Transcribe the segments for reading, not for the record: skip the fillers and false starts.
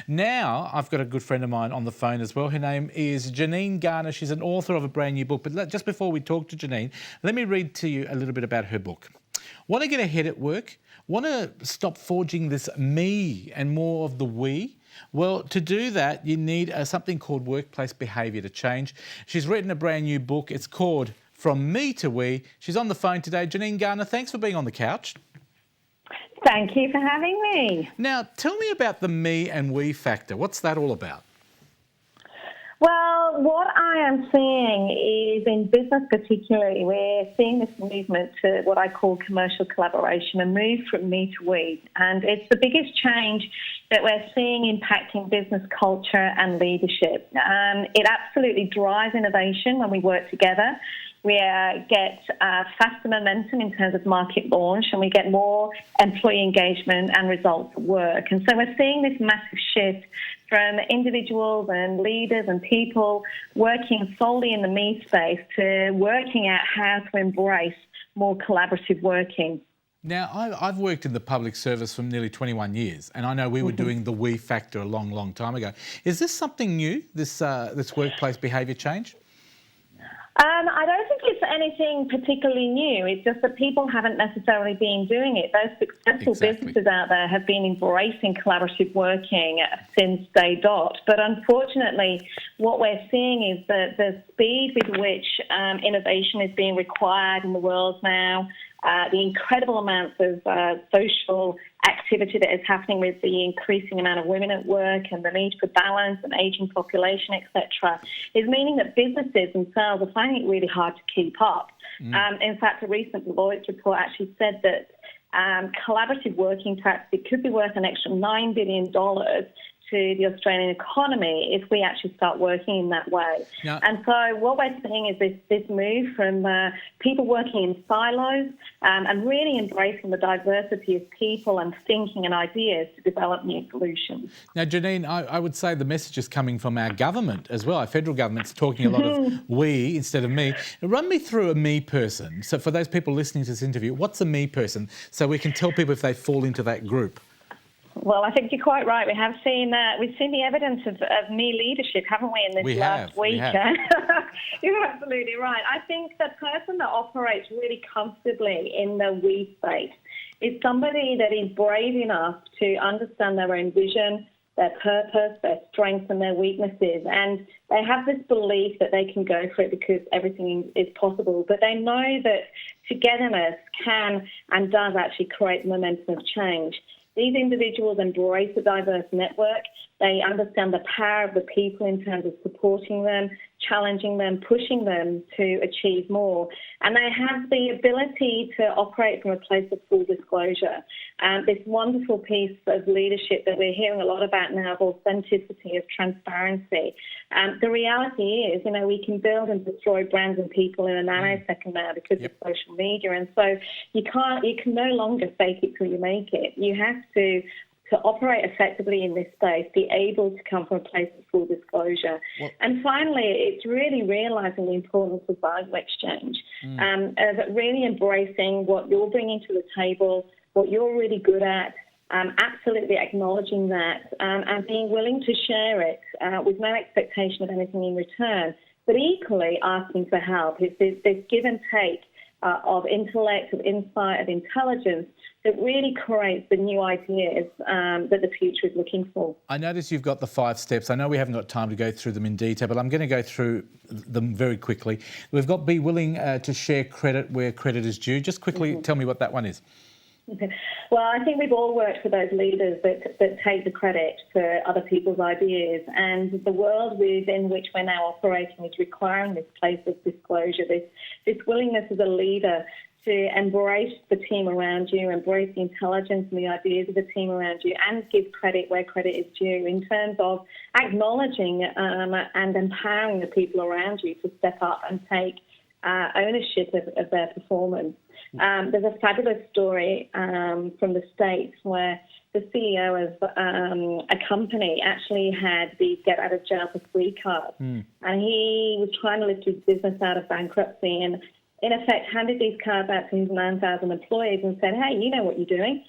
Now, I've got a good friend of mine on the phone as well. Her name is Janine Garner. She's an author of a brand new book. But just before we talk to Janine, let me read to you a little bit about her book. Want to get ahead at work? Want to stop forging this me and more of the we? Well, to do that, you need something called workplace behaviour to change. She's written a brand new book. It's called From Me to We. She's on the phone today. Janine Garner, thanks for being on the couch. Thank you for having me. Now, tell me about the me and we factor. What's that all about? Well, what I am seeing is in business particularly, we're seeing this movement to what I call commercial collaboration, a move from me to we. And it's the biggest change that we're seeing impacting business culture and leadership. It absolutely drives innovation when we work together. We get faster momentum in terms of market launch, and we get more employee engagement and results at work. And so we're seeing this massive shift from individuals and leaders and people working solely in the me space to working out how to embrace more collaborative working. Now, I've worked in the public service for nearly 21 years, and I know we were doing the we factor a long, long time ago. Is this something new, this workplace behaviour change? I don't think it's anything particularly new. It's just that people haven't necessarily been doing it. Those successful businesses out there have been embracing collaborative working since day dot. But unfortunately, what we're seeing is that the speed with which innovation is being required in the world now, the incredible amounts of social activity that is happening with the increasing amount of women at work and the need for balance and ageing population, etc., is meaning that businesses themselves are finding it really hard to keep up. In fact, a recent Deloitte report actually said that collaborative working practices could be worth an extra $9 billion to the Australian economy if we actually start working in that way. Yeah. And so what we're seeing is this move from people working in silos and really embracing the diversity of people and thinking and ideas to develop new solutions. Now, Janine, I would say the message is coming from our government as well. Our federal government's talking a lot of we instead of me. Run me through a me person. So for those people listening to this interview, what's a me person? So we can tell people if they fall into that group. Well, I think you're quite right. We have seen we've seen the evidence of me leadership, haven't we, in this last week? You're absolutely right. I think the person that operates really comfortably in the we space is somebody that is brave enough to understand their own vision, their purpose, their strengths and their weaknesses. And they have this belief that they can go for it because everything is possible. But they know that togetherness can and does actually create momentum of change. These individuals embrace a diverse network. They understand the power of the people in terms of supporting them, challenging them, pushing them to achieve more. And they have the ability to operate from a place of full disclosure. This wonderful piece of leadership that we're hearing a lot about now of authenticity, of transparency. The reality is, we can build and destroy brands and people in a nanosecond now because of social media. And so you can no longer fake it till you make it. You have to operate effectively in this space, be able to come from a place of full disclosure. And finally, it's really realising the importance of value exchange, of really embracing what you're bringing to the table, what you're really good at, absolutely acknowledging that, and being willing to share it with no expectation of anything in return, but equally asking for help. It's this give and take of intellect, of insight, of intelligence that really creates the new ideas that the future is looking for. I notice you've got the 5 steps. I know we haven't got time to go through them in detail, but I'm going to go through them very quickly. We've got be willing to share credit where credit is due. Just quickly tell me what that one is. Well, I think we've all worked for those leaders that take the credit for other people's ideas, and the world within which we're now operating is requiring this place of disclosure, this willingness as a leader to embrace the team around you, embrace the intelligence and the ideas of the team around you, and give credit where credit is due in terms of acknowledging and empowering the people around you to step up and take ownership of their performance. There's a fabulous story from the States where the CEO of a company actually had these get out of jail for free cards. And he was trying to lift his business out of bankruptcy and in effect handed these cards out to his 9,000 employees and said, hey, you know what you're doing.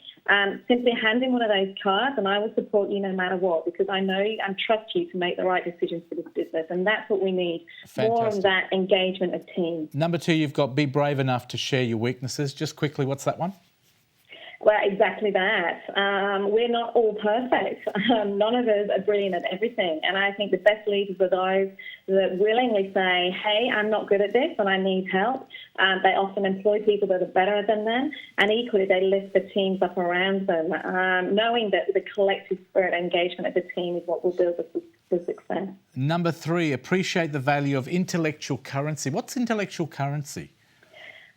simply hand in one of those cards and I will support you no matter what, because I know and trust you to make the right decisions for this business. And that's what we need. Fantastic. More of that engagement of teams. Number 2, you've got be brave enough to share your weaknesses. Just quickly, what's that one? Well, exactly that. We're not all perfect. None of us are brilliant at everything. And I think the best leaders are those that willingly say, hey, I'm not good at this and I need help. They often employ people that are better than them. And equally, they lift the teams up around them, knowing that the collective spirit and engagement of the team is what will build the success. Number 3, appreciate the value of intellectual currency. What's intellectual currency?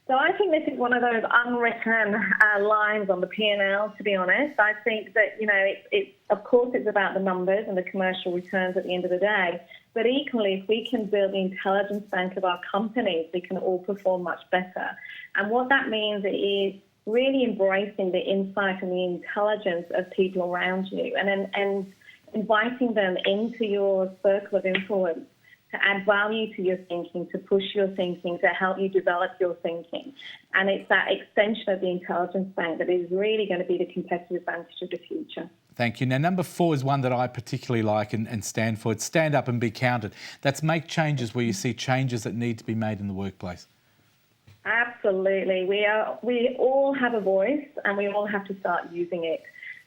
So I think this is one of those unwritten lines on the P&L, to be honest. I think that, it's of course it's about the numbers and the commercial returns at the end of the day. But equally, if we can build the intelligence bank of our companies, we can all perform much better. And what that means is really embracing the insight and the intelligence of people around you and inviting them into your circle of influence, to add value to your thinking, to push your thinking, to help you develop your thinking. And it's that extension of the intelligence bank that is really going to be the competitive advantage of the future. Thank you. Now, number 4 is one that I particularly like and stand for. It's stand up and be counted. That's make changes where you see changes that need to be made in the workplace. Absolutely. We all have a voice and we all have to start using it.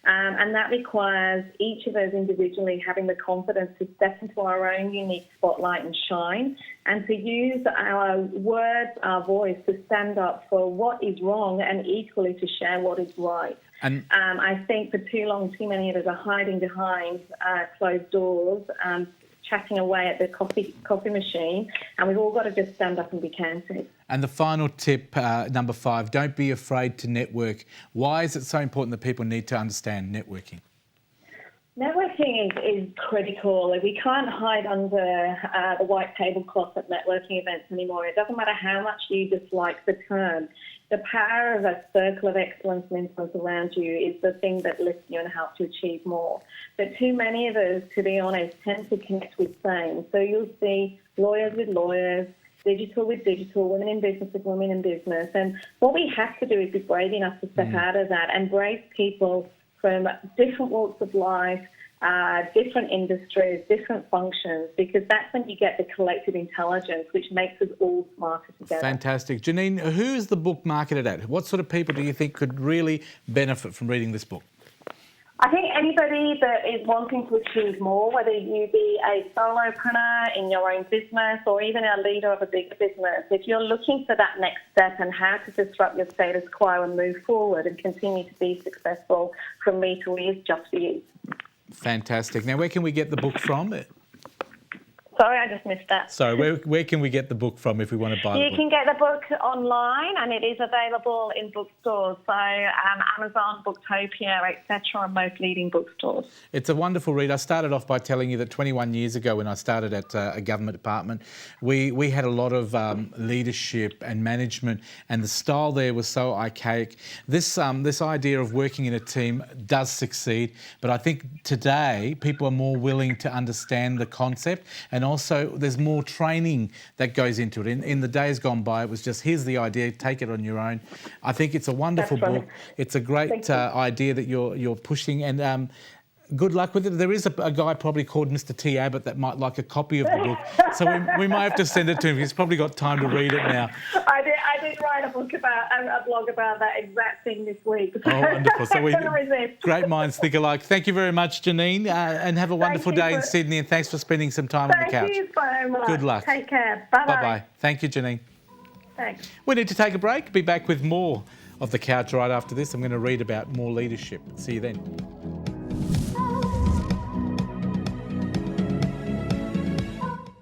And that requires each of us individually having the confidence to step into our own unique spotlight and shine, and to use our words, our voice, to stand up for what is wrong and equally to share what is right. And I think for too long, too many of us are hiding behind closed doors, chatting away at the coffee machine, and we've all got to just stand up and be counted. And the final tip, number 5, don't be afraid to network. Why is it so important that people need to understand networking? Networking is critical. We can't hide under the white tablecloth at networking events anymore. It doesn't matter how much you dislike the term. The power of a circle of excellence and influence around you is the thing that lifts you and helps you achieve more. But too many of us, to be honest, tend to connect with same. So you'll see lawyers with lawyers, digital with digital, women in business with women in business. And what we have to do is be brave enough to step out of that, embrace people from different walks of life, different industries, different functions, because that's when you get the collective intelligence, which makes us all smarter together. Fantastic. Janine, who is the book marketed at? What sort of people do you think could really benefit from reading this book? I think anybody that is wanting to achieve more, whether you be a solopreneur in your own business or even a leader of a bigger business, if you're looking for that next step and how to disrupt your status quo and move forward and continue to be successful, from me to we is just for you. Fantastic. Now, where can we get the book from? Sorry, I just missed that. Sorry, where can we get the book from if we want to buy the book? You can get the book online and it is available in bookstores. So Amazon, Booktopia, etc., and most leading bookstores. It's a wonderful read. I started off by telling you that 21 years ago when I started at a government department, we had a lot of leadership and management, and the style there was so archaic. This idea of working in a team does succeed, but I think today people are more willing to understand the concept, and also there's more training that goes into it. In the days gone by, it was just, here's the idea, take it on your own. I think it's a wonderful book. It's a great idea that you're pushing, and good luck with it. There is a guy probably called Mr. T. Abbott that might like a copy of the book, so we might have to send it to him. He's probably got time to read it now. I did write a blog about that exact thing this week. So oh, wonderful. So great minds think alike. Thank you very much, Janine, and have a wonderful day in Sydney, and thanks for spending some time on the couch. Thank you so much. Good luck. Take care. Bye-bye. Bye-bye. Thank you, Janine. Thanks. We need to take a break. Be back with more of The Couch right after this. I'm going to read about more leadership. See you then.